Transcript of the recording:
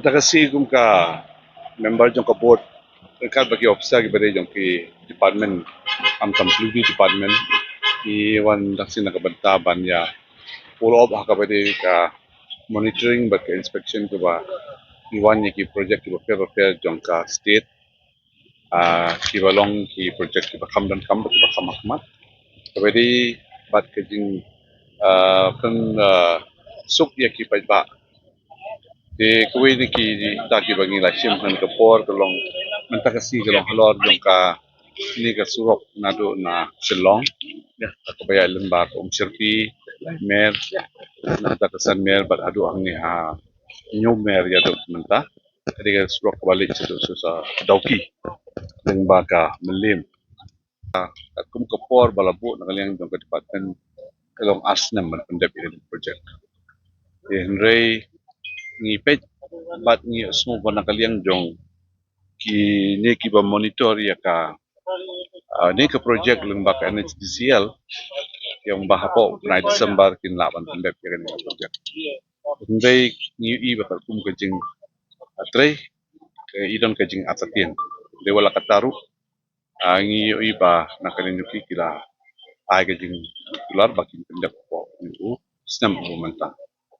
Anta kasi kung ka member jong ka board, kan bagi officer gibade jong ki department am completely department iwan daksi nakabantaban ya follow up hakabade ka monitoring ba ka inspection ko ba iwan ni ki project ko fair jong ka state ki balong ki project ki ba kamdan kam ba kamakmat kabade bat ka jing kan suk ya ki pa di kuwi ni ki taki bangi la sim han ka por kalong manta kasi kalong halor jong ka ni ka surok nado na silong ya ka baya lembar sirpi mer na ta kasan mer bat adu ang ni ha new mer ya do manta kadi ka surok balik sa dauki lembar ka melim at kum ka por balabu na kaliang jong ka department kalong asnam man pendep project henry ngipet bat ngi smo ba nakaliang jong ki ne ki ba monitor ya ka ne ka project leng ba ka NHDCL yang bahapo na December kin laban pendek ya kan project ndai ngi i ba kum ka jing atre ke idon ka jing atatin de wala kataru ngi i ba nakalin yuki kila ay ka jing kular bakin pendek po ngu snam mo manta